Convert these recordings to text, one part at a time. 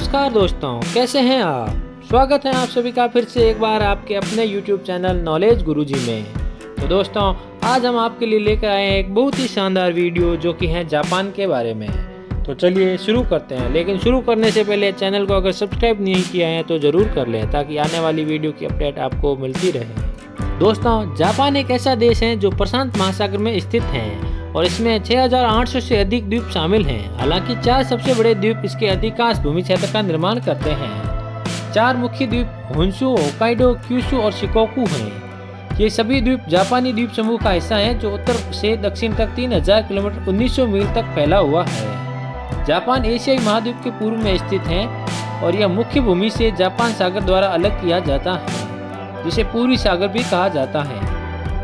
नमस्कार दोस्तों, कैसे हैं आप। स्वागत है आप सभी का फिर से एक बार आपके अपने YouTube चैनल नॉलेज गुरुजी में। तो दोस्तों, आज हम आपके लिए लेकर आए हैं एक बहुत ही शानदार वीडियो जो कि है जापान के बारे में। तो चलिए शुरू करते हैं, लेकिन शुरू करने से पहले चैनल को अगर सब्सक्राइब नहीं किया है तो ज़रूर कर लें ताकि आने वाली वीडियो की अपडेट आपको मिलती रहे। दोस्तों, जापान एक ऐसा देश है जो प्रशांत महासागर में स्थित है और इसमें 6800 से अधिक द्वीप शामिल हैं। हालांकि 4 सबसे बड़े द्वीप इसके अधिकांश भूमि क्षेत्र का निर्माण करते हैं। 4 मुख्य द्वीप होन्शु, होक्काइडो, क्यूशु और शिकोकू हैं। ये सभी द्वीप जापानी द्वीप समूह का हिस्सा है जो उत्तर से दक्षिण तक 3000 किलोमीटर 1900 मील तक फैला हुआ है। जापान एशियाई महाद्वीप के पूर्व में स्थित है और यह मुख्य भूमि से जापान सागर द्वारा अलग किया जाता है, जिसे पूर्वी सागर भी कहा जाता है।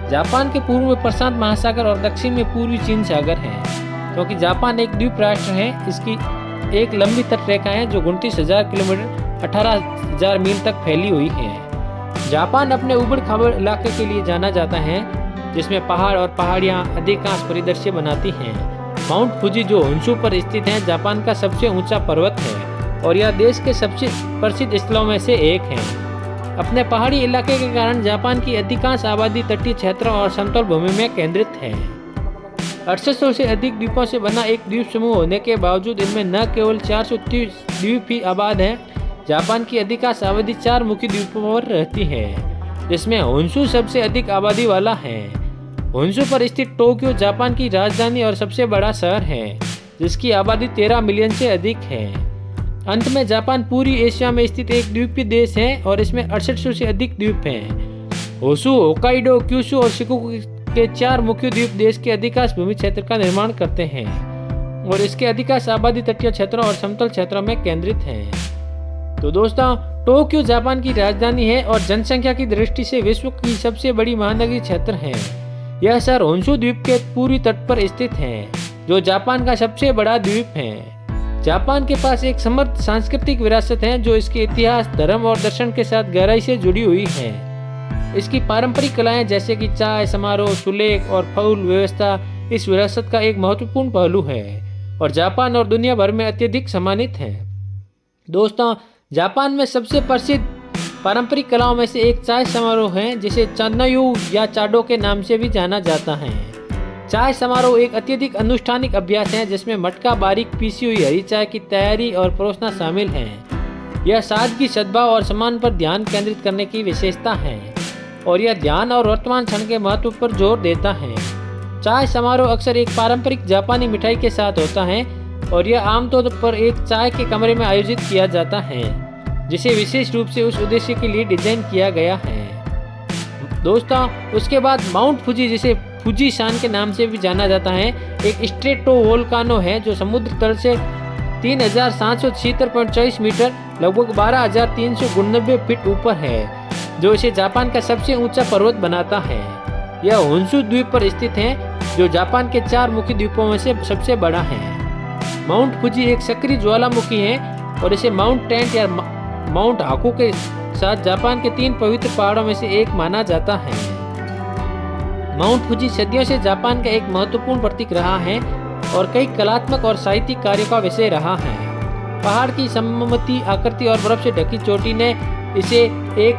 जापान के पूर्व में प्रशांत महासागर और दक्षिण में पूर्वी चीन सागर है। क्योंकि जापान एक द्वीप राष्ट्र है, इसकी एक लंबी तटरेखा है जो 29,000 किलोमीटर 18,000 मील तक फैली हुई है। जापान अपने उबड़ खाबड़ इलाके के लिए जाना जाता है, जिसमें पहाड़ और पहाड़ियाँ अधिकांश परिदृश्य बनाती हैं। माउंट फुजी जो होन्शु पर स्थित है, जापान का सबसे ऊंचा पर्वत है और यह देश के सबसे प्रसिद्ध स्थलों में से एक है। अपने पहाड़ी इलाके के कारण जापान की अधिकांश आबादी तटीय क्षेत्रों और समतल भूमि में केंद्रित है। 800 से अधिक द्वीपों से बना एक द्वीप समूह होने के बावजूद इनमें न केवल 430 द्वीप ही आबाद हैं। जापान की अधिकांश आबादी 4 मुख्य द्वीपों पर रहती है, जिसमें होन्शु सबसे अधिक आबादी वाला है। होन्शु पर स्थित टोक्यो जापान की राजधानी और सबसे बड़ा शहर है, जिसकी आबादी 13 मिलियन से अधिक है। अंत में जापान पूरी एशिया में स्थित एक द्वीपीय देश है और इसमें 6800 से अधिक द्वीप हैं। होन्शु, होक्काइडो, क्यूशु और शिकोकू के 4 मुख्य द्वीप देश के अधिकांश भूमि क्षेत्र का निर्माण करते हैं और इसके अधिकांश आबादी तटीय क्षेत्रों और समतल क्षेत्रों में केंद्रित है। तो दोस्तों, टोक्यो जापान की राजधानी है और जनसंख्या की दृष्टि से विश्व की सबसे बड़ी महानगरीय क्षेत्र है। यह शहर होन्शु द्वीप के पूर्वी तट पर स्थित है, जो जापान का सबसे बड़ा द्वीप है। जापान के पास एक समृद्ध सांस्कृतिक विरासत है जो इसके इतिहास, धर्म और दर्शन के साथ गहराई से जुड़ी हुई है। इसकी पारंपरिक कलाएं जैसे कि चाय समारोह, सुलेख और फूल व्यवस्था इस विरासत का एक महत्वपूर्ण पहलू है और जापान और दुनिया भर में अत्यधिक सम्मानित है। दोस्तों, जापान में सबसे प्रसिद्ध पारंपरिक कलाओं में से एक चाय समारोह है, जिसे चान्नयू या चाडो के नाम से भी जाना जाता है। चाय समारोह एक अत्यधिक अनुष्ठानिक अभ्यास है जिसमें मटका, बारीक पीसी हुई हरी चाय की तैयारी और परोसना शामिल है। यह सादगी, सद्भाव और सम्मान पर ध्यान केंद्रित करने की विशेषता है और यह ध्यान और वर्तमान क्षण के महत्व पर जोर देता है। चाय समारोह अक्सर एक पारंपरिक जापानी मिठाई के साथ होता है और यह आमतौर पर एक चाय के कमरे में आयोजित किया जाता है, जिसे विशेष रूप से उस उद्देश्य के लिए डिजाइन किया गया है। दोस्तों, उसके बाद माउंट फुजी, जिसे फुजी शान के नाम से भी जाना जाता है, एक स्ट्रेटो वोल्कानो है जो समुद्र तल से 3776.24 मीटर लगभग 12,389 फीट ऊपर है, जो इसे जापान का सबसे ऊंचा पर्वत बनाता है। यह होन्शु द्वीप पर स्थित है, जो जापान के 4 मुख्य द्वीपों में से सबसे बड़ा है। माउंट फुजी एक सक्रिय ज्वालामुखी है और इसे माउंट टेंट या माउंट हाकू के साथ जापान के 3 पवित्र पहाड़ों में से एक माना जाता है। माउंट फुजी सदियों से जापान का एक महत्वपूर्ण प्रतीक रहा है और कई कलात्मक और साहित्यिक कार्यों का विषय रहा है। पहाड़ की सममित आकृति और बर्फ से ढकी चोटी ने इसे एक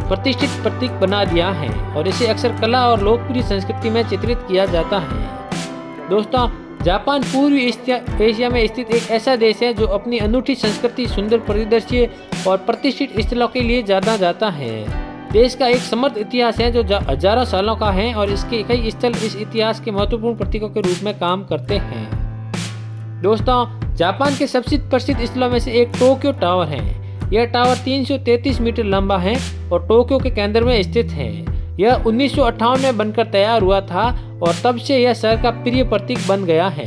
प्रतिष्ठित प्रतीक बना दिया है और इसे अक्सर कला और लोकप्रिय संस्कृति में चित्रित किया जाता है। दोस्तों, जापान पूर्वी एशिया में स्थित एक ऐसा देश है जो अपनी अनूठी संस्कृति, सुंदर परिदृश्य और प्रतिष्ठित स्थलों के लिए जाना जाता है। देश का एक समृद्ध इतिहास है जो हजारों सालों का है और इसके कई स्थल इस इतिहास के महत्वपूर्ण प्रतीकों के रूप में काम करते हैं। दोस्तों, जापान के सबसे प्रसिद्ध स्थलों में से एक टोक्यो टावर है। यह टावर 333 मीटर लंबा है और टोक्यो के केंद्र में स्थित है। यह 1958 में बनकर तैयार हुआ था और तब से यह शहर का प्रिय प्रतीक बन गया है।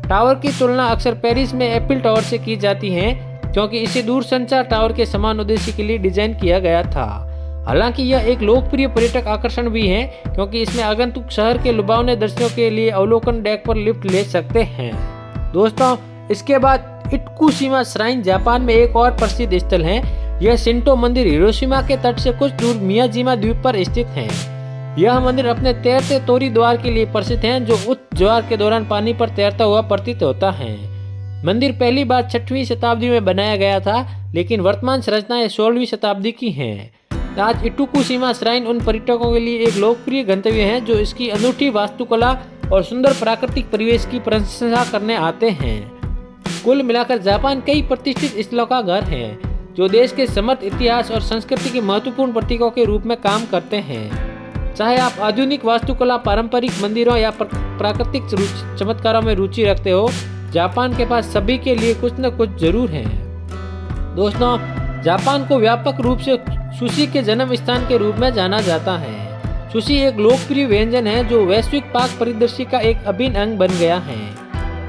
टावर की तुलना अक्सर पेरिस में एफिल टावर से की जाती है, क्योंकि इसे दूरसंचार टावर के समान उद्देश्य के लिए डिजाइन किया गया था। हालांकि यह एक लोकप्रिय पर्यटक आकर्षण भी है, क्योंकि इसमें आगंतुक शहर के लुभावने दृश्यों के लिए अवलोकन डेक पर लिफ्ट ले सकते हैं। दोस्तों, इसके बाद इटकुशिमा श्राइन जापान में एक और प्रसिद्ध स्थल है। यह शिंटो मंदिर हिरोशिमा के तट से कुछ दूर मियाजिमा द्वीप पर स्थित है। यह मंदिर अपने तैरते तोरी द्वार के लिए प्रसिद्ध है, जो उच्च ज्वार के दौरान पानी पर तैरता हुआ प्रतीत होता है। मंदिर पहली बार 6वीं शताब्दी में बनाया गया था, लेकिन वर्तमान संरचनाएं 16वीं शताब्दी की हैं। आज इटुकुशिमा श्राइन उन पर्यटकों के लिए एक लोकप्रिय गंतव्य है जो इसकी अनूठी वास्तुकला और सुंदर प्राकृतिक परिवेश की प्रशंसा करने आते हैं। कुल मिलाकर जापान कई प्रतिष्ठित स्थलों का घर है जो देश के समृद्ध इतिहास और संस्कृति के महत्वपूर्ण प्रतीकों के रूप में काम करते हैं। चाहे आप आधुनिक वास्तुकला, पारंपरिक मंदिरों या प्राकृतिक चमत्कारों में रुचि रखते हो, जापान के पास सभी के लिए कुछ न कुछ जरूर है। दोस्तों, जापान को व्यापक रूप से सुशी के जन्म स्थान के रूप में जाना जाता है। सुशी एक लोकप्रिय व्यंजन है जो वैश्विक पाक परिदृश्य का एक अभिन्न अंग बन गया है।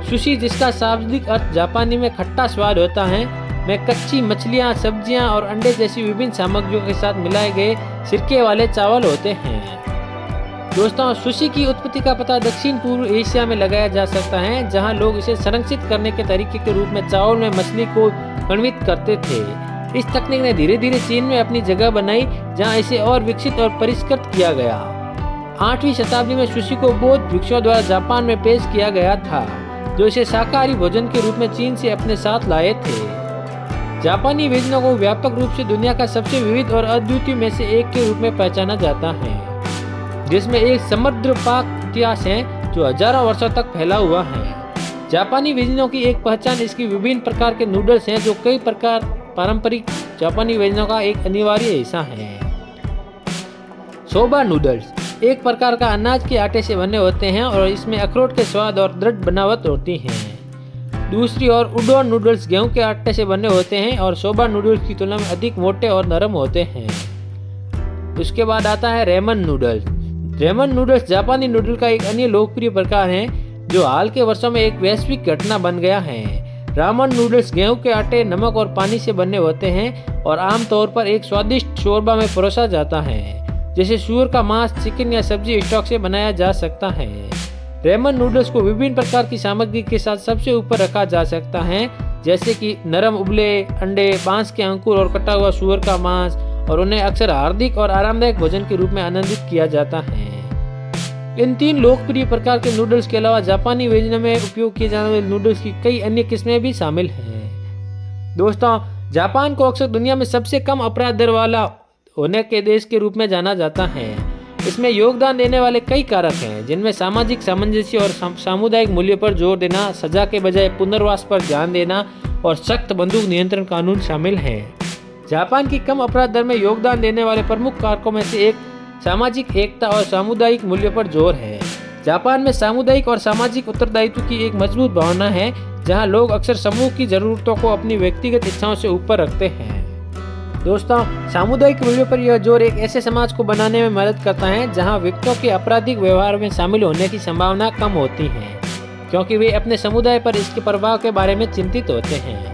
सुशी, जिसका शाब्दिक अर्थ जापानी में खट्टा स्वाद होता है, में कच्ची मछलियाँ, सब्जियाँ और अंडे जैसी विभिन्न सामग्रियों के साथ मिलाए गए सिरके वाले चावल होते हैं। दोस्तों, सुशी की उत्पत्ति का पता दक्षिण पूर्व एशिया में लगाया जा सकता है, जहां लोग इसे संरक्षित करने के तरीके के रूप में चावल में मछली को कणवित करते थे। इस तकनीक ने धीरे धीरे चीन में अपनी जगह बनाई, जहां इसे और विकसित और परिष्कृत किया गया। 8वीं शताब्दी में सुशी को बौद्ध भिक्षुओं द्वारा जापान में पेश किया गया था, जो इसे शाकाहारी भोजन के रूप में चीन से अपने साथ लाए थे। जापानी व्यंजनों को व्यापक रूप से दुनिया का सबसे विविध और अद्वितीय में से एक के रूप में पहचाना जाता है, जिसमें एक समृद्ध पाक इतिहास है जो हजारों वर्षों तक फैला हुआ है। जापानी व्यंजनों की एक पहचान इसकी विभिन्न प्रकार के नूडल्स हैं, जो कई प्रकार पारंपरिक जापानी व्यंजनों का एक अनिवार्य हिस्सा है। सोबा नूडल्स एक प्रकार का अनाज के आटे से बने होते हैं और इसमें अखरोट के स्वाद और दृढ़ बनावट होती है। दूसरी ओर उडोन नूडल्स गेहूं के आटे से बने होते हैं और सोबा नूडल्स की तुलना में अधिक मोटे और नरम होते हैं। उसके बाद आता है रेमन नूडल्स। रेमन नूडल्स जापानी नूडल का एक अन्य लोकप्रिय प्रकार है जो हाल के वर्षों में एक वैश्विक घटना बन गया है। रामन नूडल्स गेहूं के आटे, नमक और पानी से बने होते हैं और आमतौर पर एक स्वादिष्ट शोरबा में परोसा जाता है, जैसे सूअर का मांस, चिकन या सब्जी स्टॉक से बनाया जा सकता है। रेमन नूडल्स को विभिन्न प्रकार की सामग्री के साथ सबसे ऊपर रखा जा सकता है, जैसे कि नरम उबले अंडे, बांस के अंकुर और कटा हुआ सूअर का मांस, और उन्हें अक्सर हार्दिक और आरामदायक भोजन के रूप में आनंदित किया जाता है। इन 3 लोकप्रिय प्रकार के नूडल्स के अलावा जापानी व्यंजन में उपयोग किए जाने वाले नूडल्स की कई अन्य किस्में भी शामिल हैं। दोस्तों, जापान को अक्सर दुनिया में सबसे कम अपराध दर वाला होने के देश के रूप में जाना जाता है। इसमें योगदान देने वाले कई कारक हैं, जिनमें सामाजिक सामंजस्य और सामुदायिक मूल्य पर जोर देना, सजा के बजाय पुनर्वास पर ध्यान देना और सख्त बंदूक नियंत्रण कानून शामिल हैं। जापान की कम अपराध दर में योगदान देने वाले प्रमुख कारकों में से एक सामाजिक एकता और सामुदायिक मूल्य पर जोर है। जापान में सामुदायिक और सामाजिक उत्तरदायित्व की एक मजबूत भावना है, जहां लोग अक्सर समूह की जरूरतों को अपनी व्यक्तिगत इच्छाओं से ऊपर रखते हैं। दोस्तों, सामुदायिक मूल्यों पर यह जोर एक ऐसे समाज को बनाने में मदद करता है जहां व्यक्तियों के आपराधिक व्यवहार में शामिल होने की संभावना कम होती है, क्योंकि वे अपने समुदाय पर इसके प्रभाव के बारे में चिंतित होते हैं।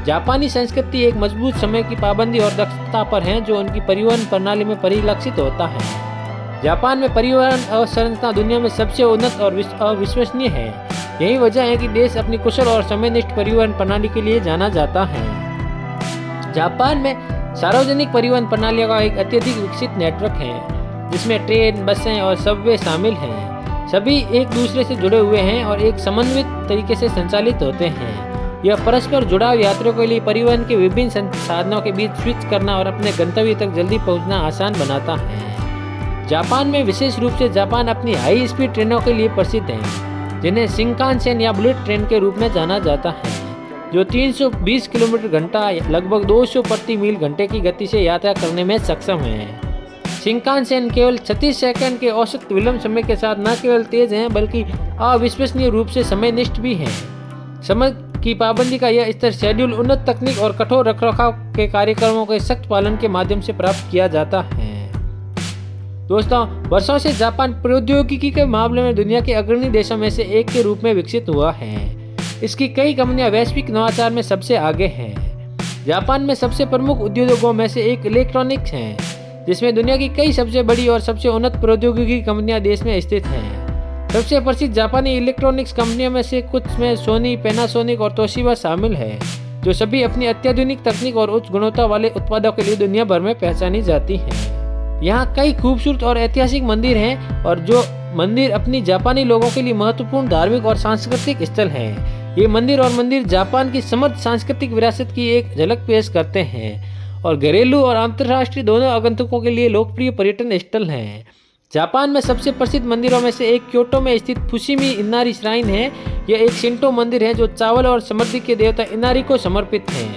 जापानी संस्कृति एक मजबूत समय की पाबंदी और दक्षता पर है, जो उनकी परिवहन प्रणाली में परिलक्षित होता है। जापान में परिवहन अवसंरचना दुनिया में सबसे उन्नत और अविश्वसनीय है। यही वजह है कि देश अपनी कुशल और समयनिष्ठ परिवहन प्रणाली के लिए जाना जाता है। जापान में सार्वजनिक परिवहन प्रणालियों का एक अत्यधिक विकसित नेटवर्क है, जिसमें ट्रेन, बसें और सबवे शामिल हैं। सभी एक दूसरे से जुड़े हुए हैं और एक समन्वित तरीके से संचालित होते हैं। यह परस्पर जुड़ाव यात्रियों के लिए परिवहन के विभिन्न संसाधनों के बीच स्विच करना और अपने गंतव्य तक जल्दी पहुंचना आसान बनाता है। जापान में विशेष रूप से जापान अपनी हाई स्पीड ट्रेनों के लिए प्रसिद्ध है, जिन्हें शिंकानसेन या बुलेट ट्रेन के रूप में जाना जाता है, जो 320 किलोमीटर घंटा लगभग 200 प्रति मील घंटे की गति से यात्रा करने में सक्षम है। शिंकानसेन केवल 36 सेकंड के औसत विलंब समय के साथ न केवल तेज हैं, बल्कि अविश्वसनीय रूप से समयनिष्ठ भी हैं। समय की पाबंदी का यह स्तर शेड्यूल, उन्नत तकनीक और कठोर रखरखाव के कार्यक्रमों के सख्त पालन के माध्यम से प्राप्त किया जाता है। दोस्तों, वर्षों से जापान प्रौद्योगिकी के मामले में दुनिया के अग्रणी देशों में से एक के रूप में विकसित हुआ है। इसकी कई कंपनियां वैश्विक नवाचार में सबसे आगे हैं। जापान में सबसे प्रमुख उद्योगों में से एक इलेक्ट्रॉनिक्स है, जिसमें दुनिया की कई सबसे बड़ी और सबसे उन्नत प्रौद्योगिकी कंपनियां देश में स्थित हैं। सबसे प्रसिद्ध जापानी इलेक्ट्रॉनिक्स कंपनियों में से कुछ में सोनी, पैनासोनिक और तोशिबा शामिल है, जो सभी अपनी अत्याधुनिक तकनीक और उच्च गुणवत्ता वाले उत्पादों के लिए दुनिया भर में पहचानी जाती हैं। यहाँ कई खूबसूरत और ऐतिहासिक मंदिर हैं, और जो मंदिर अपनी जापानी लोगों के लिए महत्वपूर्ण धार्मिक और सांस्कृतिक स्थल हैं। ये मंदिर और मंदिर जापान की समृद्ध सांस्कृतिक विरासत की एक झलक पेश करते हैं और घरेलू और अंतर्राष्ट्रीय दोनों आगंतुकों के लिए लोकप्रिय पर्यटन स्थल हैं। जापान में सबसे प्रसिद्ध मंदिरों में से एक क्योटो में स्थित फुशिमी इनारी श्राइन है। यह एक शिंटो मंदिर है जो चावल और समृद्धि के देवता इनारी को समर्पित है।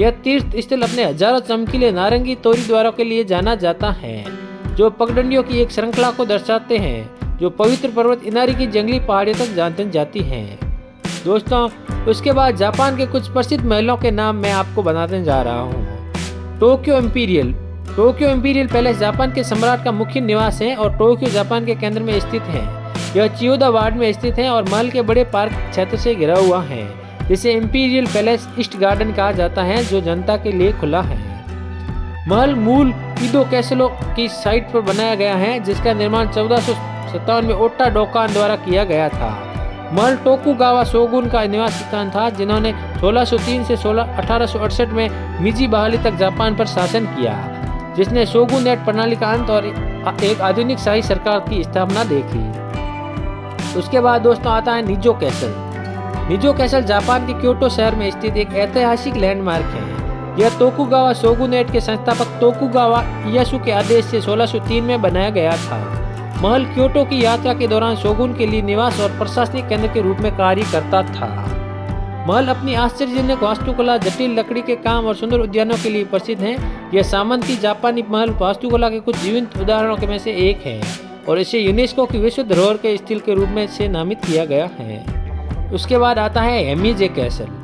यह तीर्थ स्थल अपने हजारों चमकीले नारंगी तोरी द्वारों के लिए जाना जाता है, जो पगडंडियों की एक श्रृंखला को दर्शाते हैं जो पवित्र पर्वत इनारी की जंगली पहाड़ियों तक जानते जाती हैं। दोस्तों, उसके बाद जापान के कुछ प्रसिद्ध महलों के नाम मैं आपको बताने जा रहा हूँ। Tokyo imperial. Tokyo imperial palace Japan के सम्राट का मुख्य निवास है और टोक्यो जापान के केंद्र में स्थित है। यह चियोदा वार्ड में स्थित है और महल के बड़े पार्क क्षेत्र से घिरा हुआ है, जिसे इम्पीरियल पैलेस ईस्ट गार्डन कहा जाता है, जो जनता के लिए खुला है। महल मूल ईडो कैसलों की साइट पर बनाया गया है, जिसका निर्माण 1457 में ओटा डोकान द्वारा किया गया था। महल टोकुगावा शोगुन का निवास स्थान था, जिन्होंने 1603 से 1868 में मीजी बहाली तक जापान पर शासन किया, जिसने शोगुनेट प्रणाली का अंत और एक आधुनिक शाही सरकार की स्थापना देखी। उसके बाद दोस्तों आता है निजो कैसल। निजो कैसल जापान के क्योटो शहर में स्थित एक ऐतिहासिक लैंडमार्क है। यह तोकुगावा शोगुनेट के संस्थापक तोकुगावा इयासु के आदेश से 1603 में बनाया गया था। महल क्योटो की यात्रा के दौरान शोगुन के लिए निवास और प्रशासनिक केंद्र के रूप में कार्य करता था। महल अपनी आश्चर्यजनक वास्तुकला, जटिल लकड़ी के काम और सुंदर उद्यानों के लिए प्रसिद्ध है। यह सामंती जापानी महल वास्तुकला के कुछ जीवंत उदाहरणों में से एक है और इसे यूनेस्को की विश्व धरोहर के स्थल के रूप में से नामित किया गया है। उसके बाद आता है हिमेजी कैसल।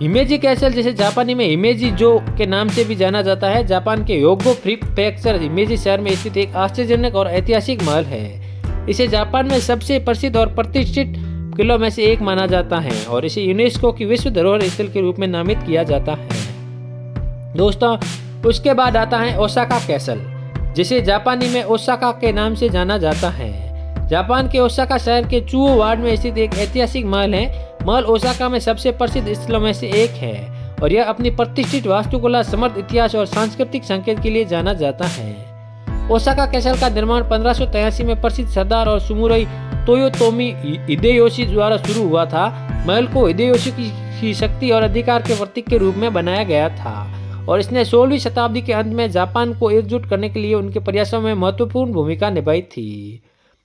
हिमेजी कैसल, जिसे जापानी में हिमेजी जो के नाम से भी जाना जाता है, जापान के योगो प्रीफेक्चर हिमेजी शहर में स्थित एक आश्चर्यजनक और ऐतिहासिक महल है। इसे जापान में सबसे प्रसिद्ध और प्रतिष्ठित किलों में से एक माना जाता है और इसे यूनेस्को की विश्व धरोहर स्थल के रूप में नामित किया जाता है। दोस्तों, उसके बाद आता है ओसाका कैसल, जिसे जापानी में ओसाका के नाम से जाना जाता है। जापान के ओसाका शहर के चुओ वार्ड में स्थित एक ऐतिहासिक महल है। महल ओसाका में सबसे प्रसिद्ध स्थलों में से एक है और यह अपनी प्रतिष्ठित वास्तुकला, समृद्ध इतिहास और सांस्कृतिक संकेत के लिए जाना जाता है। ओसाका कैसल का निर्माण 1583 में प्रसिद्ध सरदार और सुमुराई तोयोतोमी हिदेयोशी द्वारा शुरू हुआ था। महल को हिदेयोशी की शक्ति और अधिकार के प्रतीक के रूप में बनाया गया था और इसने 16वीं शताब्दी के अंत में जापान को एकजुट करने के लिए उनके प्रयासों में महत्वपूर्ण भूमिका निभाई थी।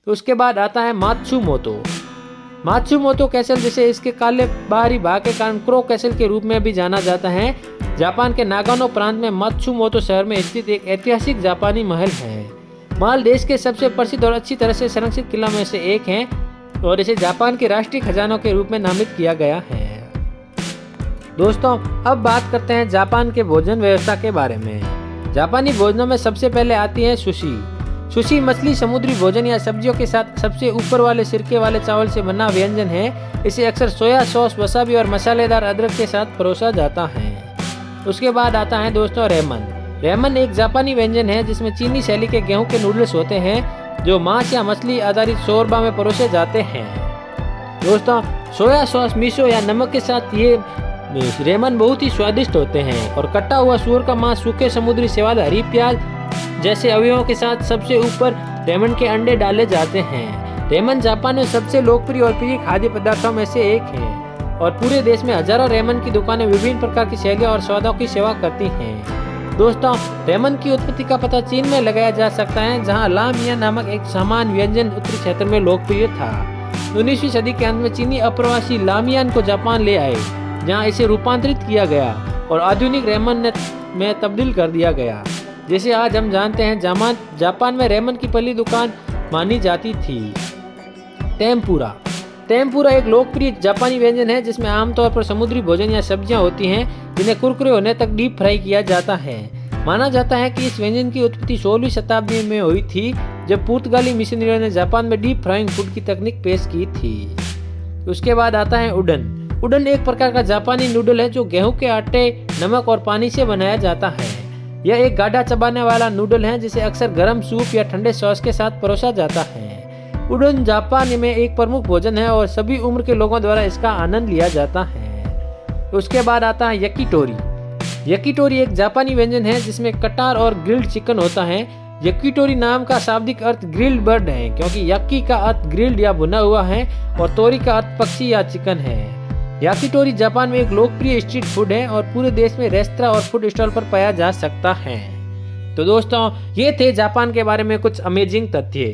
उसके बाद आता है मात्सुमोतो। मात्सुमोतो कैसल, जिसे इसके काले बाहरी भाग के कारण क्रो कैसल के रूप में भी जाना जाता है, जापान के नागानो प्रांत में मात्सुमोतो शहर में स्थित एक ऐतिहासिक जापानी महल है। महल देश के सबसे प्रसिद्ध और अच्छी तरह से संरक्षित किला में से एक है और इसे जापान के राष्ट्रीय खजानों के रूप में नामित किया गया है। दोस्तों, अब बात करते हैं जापान के भोजन व्यवस्था के बारे में। जापानी भोजनों में सबसे पहले आती है सुशी। सुशी मछली, समुद्री भोजन या सब्जियों के साथ सबसे ऊपर वाले सिरके वाले चावल से बना व्यंजन है। इसे अक्सर सोया सॉस, वसाबी और मसालेदार अदरक के साथ परोसा जाता है। उसके बाद आता है दोस्तों रेमन। रेमन एक जापानी व्यंजन है जिसमें चीनी शैली के गेहूं के नूडल्स होते हैं जो मांस या मछली आधारित शोरबा में परोसे जाते हैं। दोस्तों, सोया सॉस, मिसो या नमक के साथ ये रेमन बहुत ही स्वादिष्ट होते हैं और कटा हुआ सूअर का मांस, सूखे समुद्री शैवाल, हरी प्याज जैसे अवयवों के साथ सबसे ऊपर रेमन के अंडे डाले जाते हैं। रेमन जापान में सबसे लोकप्रिय और प्रिय खाद्य पदार्थों में से एक है और पूरे देश में हजारों रेमन की दुकानें विभिन्न प्रकार की शैलियों और स्वादों की सेवा करती हैं। दोस्तों, रेमन की उत्पत्ति का पता चीन में लगाया जा सकता है, जहां ला मिया नामक एक सामान्य व्यंजन उत्तरी क्षेत्र में लोकप्रिय था। 19वीं सदी के अंत में चीनी अप्रवासी लामियान को जापान ले आए, जहां इसे रूपांतरित किया गया और आधुनिक रेमन में तब्दील कर दिया गया, जिसे आज हम जानते हैं। जापान में रेमन की पहली दुकान मानी जाती थी। टेम्पुरा। टेम्पुरा एक लोकप्रिय जापानी व्यंजन है जिसमें आमतौर पर समुद्री भोजन या सब्जियां होती हैं जिन्हें कुरकुरे होने तक डीप फ्राई किया जाता है। माना जाता है कि इस व्यंजन की उत्पत्ति 16वीं शताब्दी में हुई थी, जब पुर्तगाली मिशनरियों ने जापान में डीप फ्राइंग फूड की तकनीक पेश की थी। उसके बाद आता है उडन। उडन एक प्रकार का जापानी नूडल है जो गेहूं के आटे, नमक और पानी से बनाया जाता है। यह एक गाढ़ा चबाने वाला नूडल है जिसे अक्सर गर्म सूप या ठंडे सॉस के साथ परोसा जाता है। उडन जापान में एक प्रमुख भोजन है और सभी उम्र के लोगों द्वारा इसका आनंद लिया जाता है। उसके बाद आता है यकीटोरी। यकीटोरी एक जापानी व्यंजन है जिसमें कटार और ग्रिल्ड चिकन होता है। यकीटोरी नाम का शाब्दिक अर्थ ग्रिल्ड बर्ड है, क्योंकि यकी का अर्थ ग्रिल्ड या भुना हुआ है और तोरी का अर्थ पक्षी या चिकन है। याकिटोरी जापान में एक लोकप्रिय स्ट्रीट फूड है और पूरे देश में रेस्तरां और फूड स्टॉल पर पाया जा सकता है। तो दोस्तों ये थे जापान के बारे में कुछ अमेजिंग तथ्य।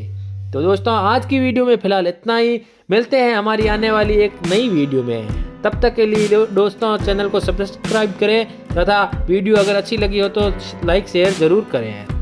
तो दोस्तों आज की वीडियो में फिलहाल इतना ही। मिलते हैं हमारी आने वाली एक नई वीडियो में। तब तक के लिए दोस्तों चैनल को सब्सक्राइब करें तथा वीडियो अगर अच्छी लगी हो तो लाइक शेयर जरूर करें।